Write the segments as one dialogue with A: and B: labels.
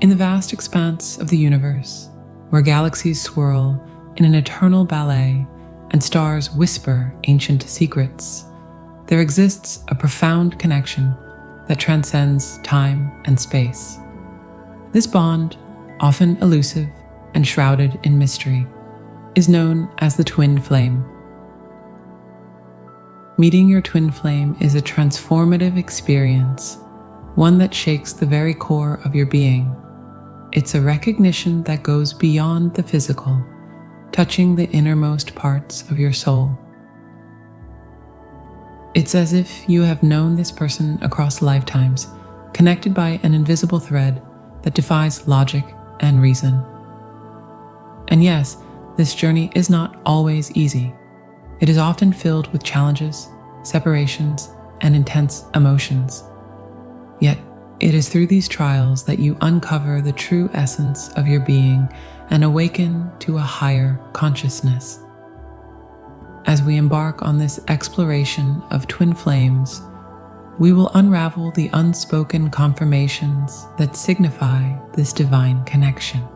A: In the vast expanse of the universe, where galaxies swirl in an eternal ballet and stars whisper ancient secrets, there exists a profound connection that transcends time and space. This bond, often elusive and shrouded in mystery, is known as the twin flame. Meeting your twin flame is a transformative experience, one that shakes the very core of your being. It's a recognition that goes beyond the physical, touching the innermost parts of your soul. It's as if you have known this person across lifetimes, connected by an invisible thread that defies logic and reason. And yes, this journey is not always easy. It is often filled with challenges, separations, and intense emotions. Yet, it is through these trials that you uncover the true essence of your being and awaken to a higher consciousness. As we embark on this exploration of twin flames, we will unravel the unspoken confirmations that signify this divine connection.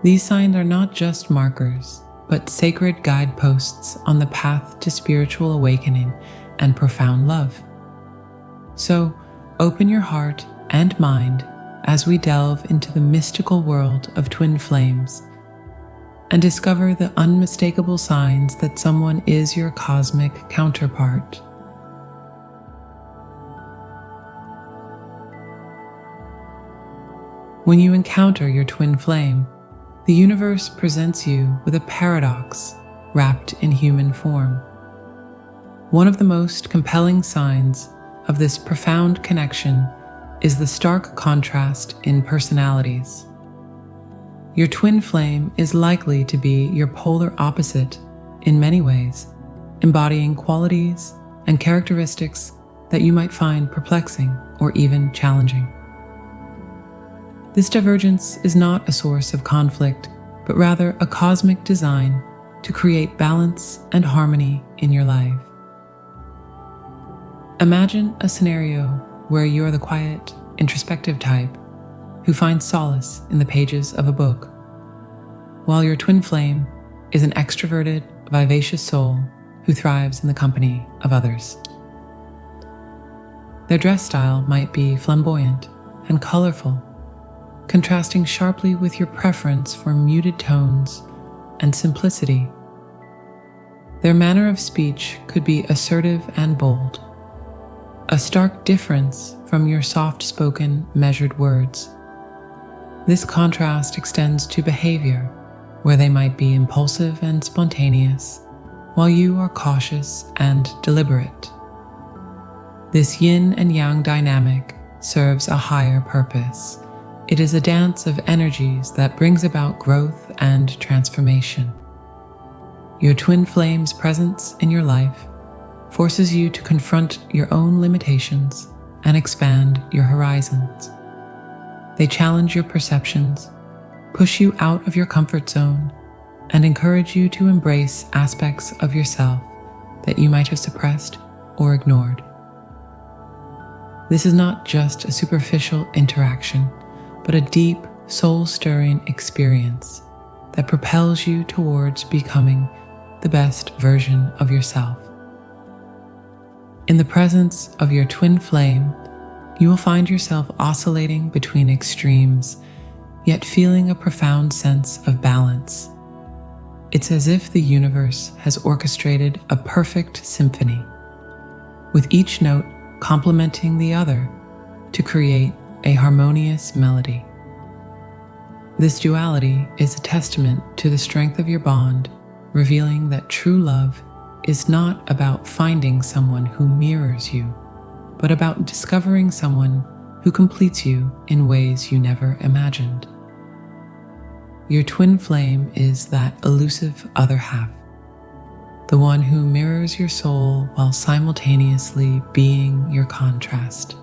A: These signs are not just markers, but sacred guideposts on the path to spiritual awakening and profound love. So, open your heart and mind as we delve into the mystical world of twin flames and discover the unmistakable signs that someone is your cosmic counterpart. When you encounter your twin flame, the universe presents you with a paradox wrapped in human form. One of the most compelling signs of this profound connection is the stark contrast in personalities. Your twin flame is likely to be your polar opposite in many ways, embodying qualities and characteristics that you might find perplexing or even challenging. This divergence is not a source of conflict, but rather a cosmic design to create balance and harmony in your life. Imagine a scenario where you're the quiet, introspective type who finds solace in the pages of a book, while your twin flame is an extroverted, vivacious soul who thrives in the company of others. Their dress style might be flamboyant and colorful, contrasting sharply with your preference for muted tones and simplicity. Their manner of speech could be assertive and bold, a stark difference from your soft-spoken, measured words. This contrast extends to behavior, where they might be impulsive and spontaneous, while you are cautious and deliberate. This yin and yang dynamic serves a higher purpose. It is a dance of energies that brings about growth and transformation. Your twin flame's presence in your life forces you to confront your own limitations and expand your horizons. They challenge your perceptions, push you out of your comfort zone, and encourage you to embrace aspects of yourself that you might have suppressed or ignored. This is not just a superficial interaction, but a deep, soul-stirring experience that propels you towards becoming the best version of yourself. In the presence of your twin flame, you will find yourself oscillating between extremes, yet feeling a profound sense of balance. It's as if the universe has orchestrated a perfect symphony, with each note complementing the other to create a harmonious melody. This duality is a testament to the strength of your bond, revealing that true love is not about finding someone who mirrors you, but about discovering someone who completes you in ways you never imagined. Your twin flame is that elusive other half, the one who mirrors your soul while simultaneously being your contrast.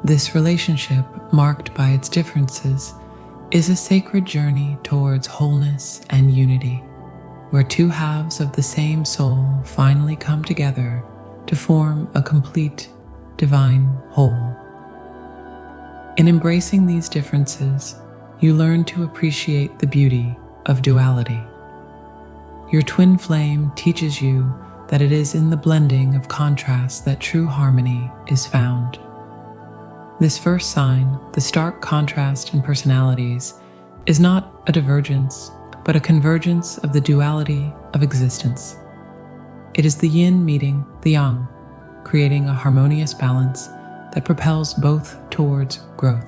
A: This relationship, marked by its differences, is a sacred journey towards wholeness and unity, where two halves of the same soul finally come together to form a complete, divine whole. In embracing these differences, you learn to appreciate the beauty of duality. Your twin flame teaches you that it is in the blending of contrasts that true harmony is found. This first sign, the stark contrast in personalities, is not a divergence, but a convergence of the duality of existence. It is the yin meeting the yang, creating a harmonious balance that propels both towards growth.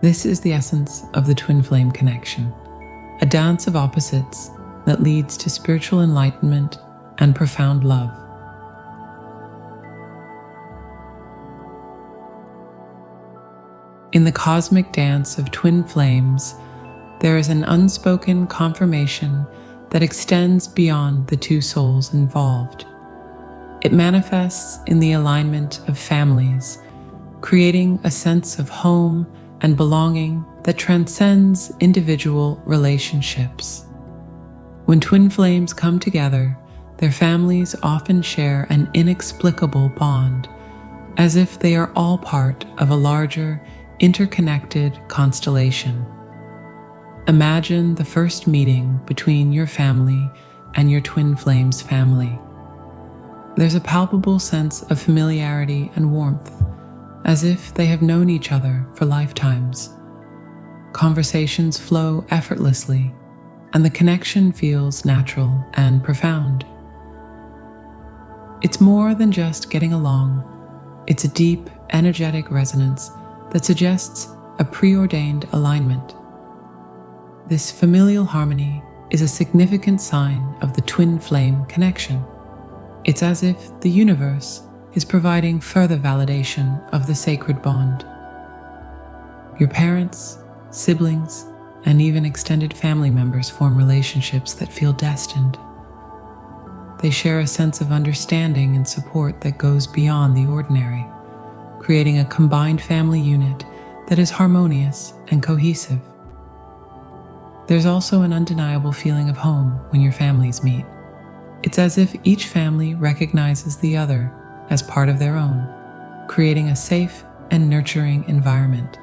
A: This is the essence of the twin flame connection, a dance of opposites that leads to spiritual enlightenment and profound love. In the cosmic dance of twin flames, there is an unspoken confirmation that extends beyond the two souls involved. It manifests in the alignment of families, creating a sense of home and belonging that transcends individual relationships. When twin flames come together, their families often share an inexplicable bond, as if they are all part of a larger, interconnected constellation. Imagine the first meeting between your family and your twin flame's family. There's a palpable sense of familiarity and warmth, as if they have known each other for lifetimes. Conversations flow effortlessly, and the connection feels natural and profound. It's more than just getting along. It's a deep, energetic resonance that suggests a preordained alignment. This familial harmony is a significant sign of the twin flame connection. It's as if the universe is providing further validation of the sacred bond. Your parents, siblings, and even extended family members form relationships that feel destined. They share a sense of understanding and support that goes beyond the ordinary, creating a combined family unit that is harmonious and cohesive. There's also an undeniable feeling of home when your families meet. It's as if each family recognizes the other as part of their own, creating a safe and nurturing environment.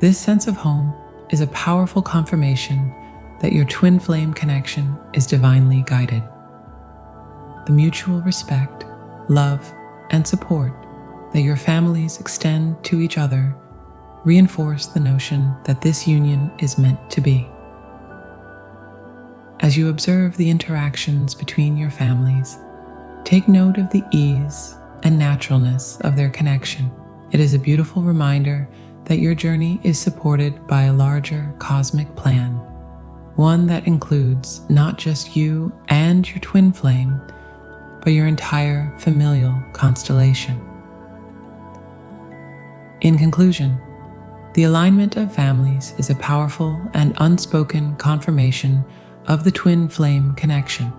A: This sense of home is a powerful confirmation that your twin flame connection is divinely guided. The mutual respect, love, and support that your families extend to each other reinforce the notion that this union is meant to be. As you observe the interactions between your families, take note of the ease and naturalness of their connection. It is a beautiful reminder that your journey is supported by a larger cosmic plan, one that includes not just you and your twin flame, but your entire familial constellation. In conclusion, the alignment of families is a powerful and unspoken confirmation of the twin flame connection.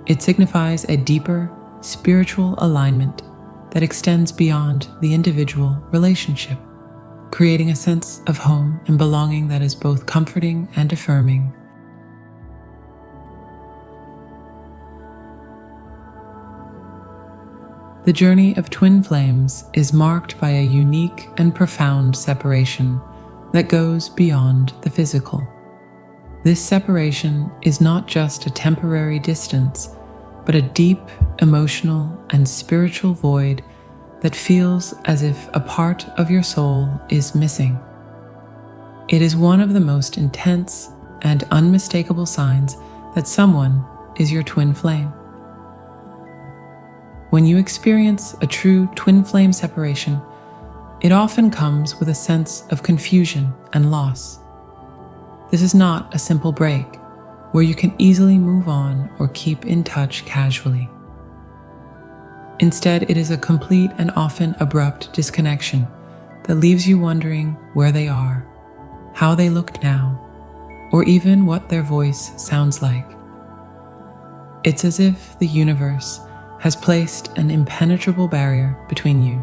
A: It signifies a deeper spiritual alignment that extends beyond the individual relationship, creating a sense of home and belonging that is both comforting and affirming. The journey of twin flames is marked by a unique and profound separation that goes beyond the physical. This separation is not just a temporary distance, but a deep emotional and spiritual void that feels as if a part of your soul is missing. It is one of the most intense and unmistakable signs that someone is your twin flame. When you experience a true twin flame separation, it often comes with a sense of confusion and loss. This is not a simple break where you can easily move on or keep in touch casually. Instead, it is a complete and often abrupt disconnection that leaves you wondering where they are, how they look now, or even what their voice sounds like. It's as if the universe has placed an impenetrable barrier between you,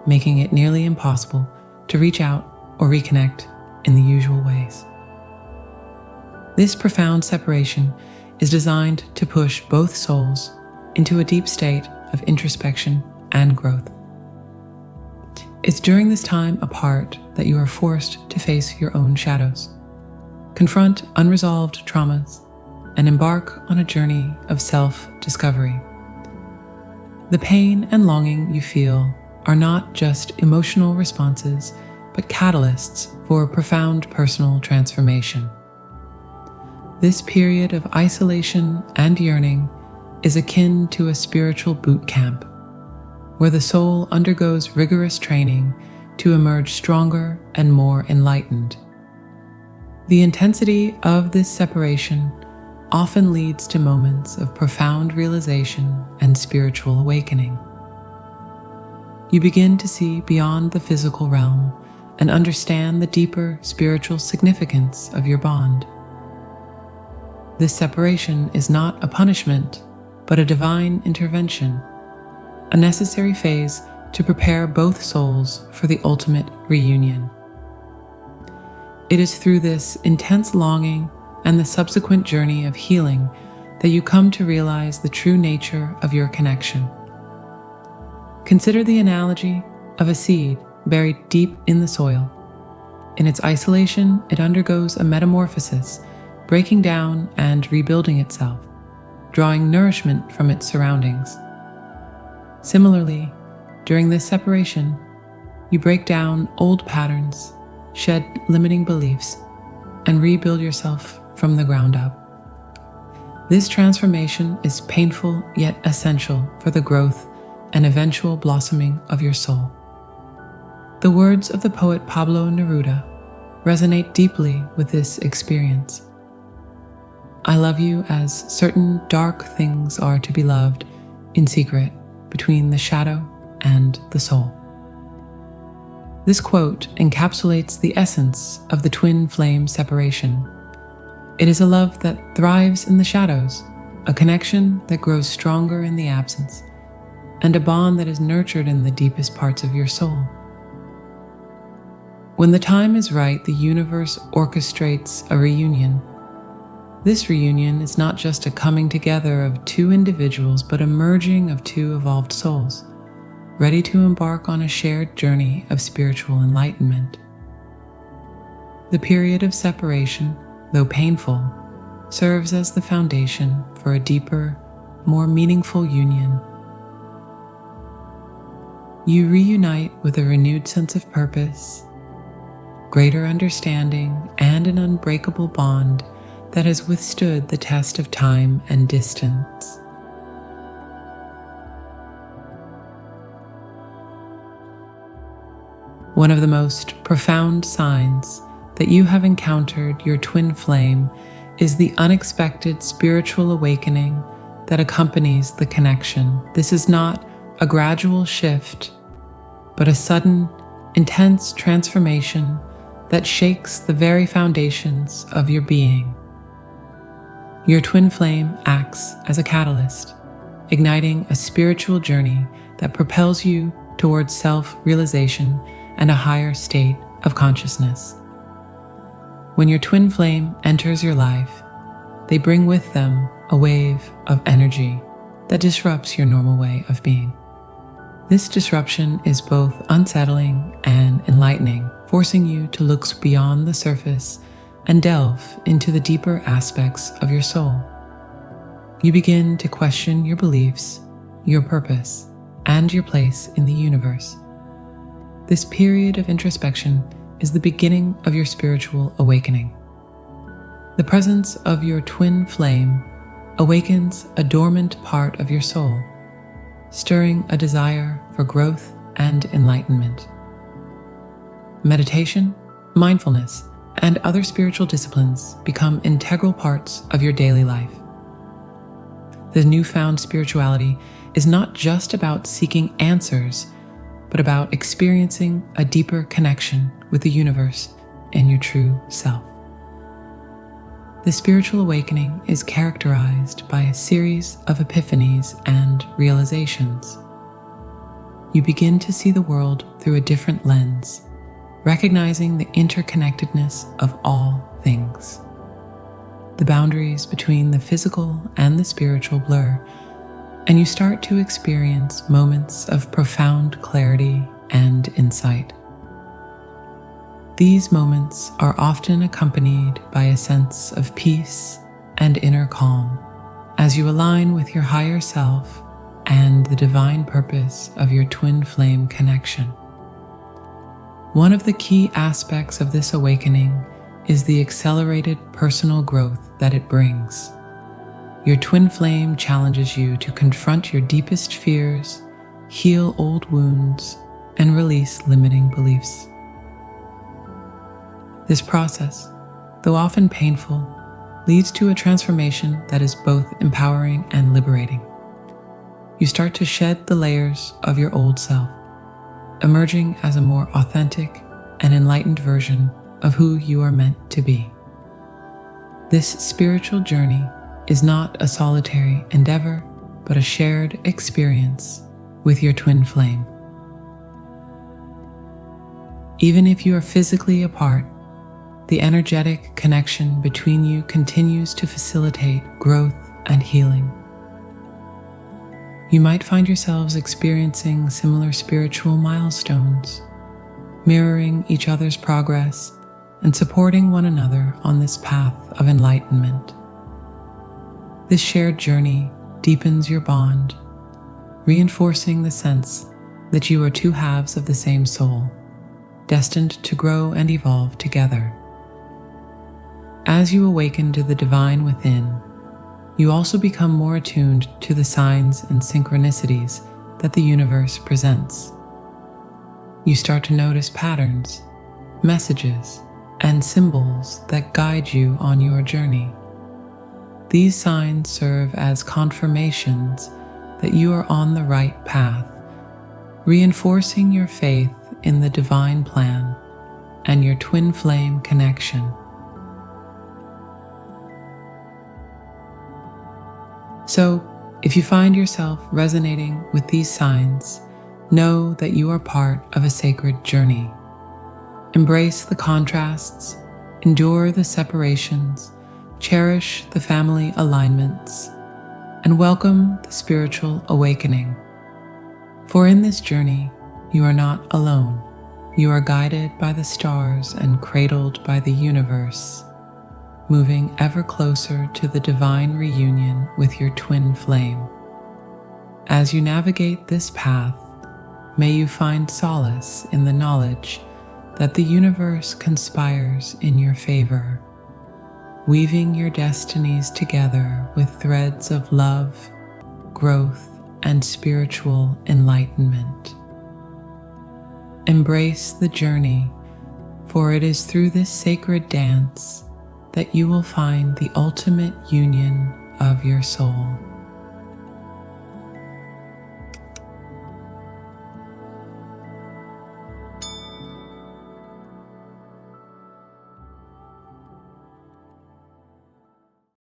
A: making it nearly impossible to reach out or reconnect in the usual ways. This profound separation is designed to push both souls into a deep state of introspection and growth. It's during this time apart that you are forced to face your own shadows, confront unresolved traumas, and embark on a journey of self-discovery. The pain and longing you feel are not just emotional responses, but catalysts for profound personal transformation. This period of isolation and yearning is akin to a spiritual boot camp, where the soul undergoes rigorous training to emerge stronger and more enlightened. The intensity of this separation often leads to moments of profound realization and spiritual awakening. You begin to see beyond the physical realm and understand the deeper spiritual significance of your bond. This separation is not a punishment, but a divine intervention, a necessary phase to prepare both souls for the ultimate reunion. It is through this intense longing and the subsequent journey of healing that you come to realize the true nature of your connection. Consider the analogy of a seed buried deep in the soil. In its isolation, it undergoes a metamorphosis, breaking down and rebuilding itself, drawing nourishment from its surroundings. Similarly, during this separation, you break down old patterns, shed limiting beliefs, and rebuild yourself from the ground up. This transformation is painful yet essential for the growth and eventual blossoming of your soul. The words of the poet Pablo Neruda resonate deeply with this experience. I love you as certain dark things are to be loved in secret between the shadow and the soul. This quote encapsulates the essence of the twin flame separation. It is a love that thrives in the shadows, a connection that grows stronger in the absence, and a bond that is nurtured in the deepest parts of your soul. When the time is right, the universe orchestrates a reunion. This reunion is not just a coming together of two individuals, but a merging of two evolved souls, ready to embark on a shared journey of spiritual enlightenment. The period of separation, though painful, serves as the foundation for a deeper, more meaningful union. You reunite with a renewed sense of purpose, greater understanding, and an unbreakable bond that has withstood the test of time and distance. One of the most profound signs that you have encountered your twin flame is the unexpected spiritual awakening that accompanies the connection. This is not a gradual shift, but a sudden, intense transformation that shakes the very foundations of your being. Your twin flame acts as a catalyst, igniting a spiritual journey that propels you towards self-realization and a higher state of consciousness. When your twin flame enters your life, they bring with them a wave of energy that disrupts your normal way of being. This disruption is both unsettling and enlightening, forcing you to look beyond the surface and delve into the deeper aspects of your soul. You begin to question your beliefs, your purpose, and your place in the universe. This period of introspection is the beginning of your spiritual awakening. The presence of your twin flame awakens a dormant part of your soul, stirring a desire for growth and enlightenment. Meditation, mindfulness, and other spiritual disciplines become integral parts of your daily life. The newfound spirituality is not just about seeking answers, but about experiencing a deeper connection with the universe and your true self. The spiritual awakening is characterized by a series of epiphanies and realizations. You begin to see the world through a different lens, recognizing the interconnectedness of all things. The boundaries between the physical and the spiritual blur, and you start to experience moments of profound clarity and insight. These moments are often accompanied by a sense of peace and inner calm as you align with your higher self and the divine purpose of your twin flame connection. One of the key aspects of this awakening is the accelerated personal growth that it brings. Your twin flame challenges you to confront your deepest fears, heal old wounds, and release limiting beliefs. This process, though often painful, leads to a transformation that is both empowering and liberating. You start to shed the layers of your old self, emerging as a more authentic and enlightened version of who you are meant to be. This spiritual journey is not a solitary endeavor, but a shared experience with your twin flame. Even if you are physically apart, the energetic connection between you continues to facilitate growth and healing. You might find yourselves experiencing similar spiritual milestones, mirroring each other's progress and supporting one another on this path of enlightenment. This shared journey deepens your bond, reinforcing the sense that you are two halves of the same soul, destined to grow and evolve together. As you awaken to the divine within, you also become more attuned to the signs and synchronicities that the universe presents. You start to notice patterns, messages, and symbols that guide you on your journey. These signs serve as confirmations that you are on the right path, reinforcing your faith in the divine plan and your twin flame connection. So, if you find yourself resonating with these signs, know that you are part of a sacred journey. Embrace the contrasts, endure the separations, cherish the family alignments, and welcome the spiritual awakening. For in this journey, you are not alone. You are guided by the stars and cradled by the universe, moving ever closer to the divine reunion with your twin flame. As you navigate this path, may you find solace in the knowledge that the universe conspires in your favor, weaving your destinies together with threads of love, growth, and spiritual enlightenment. Embrace the journey, for it is through this sacred dance that you will find the ultimate union of your soul.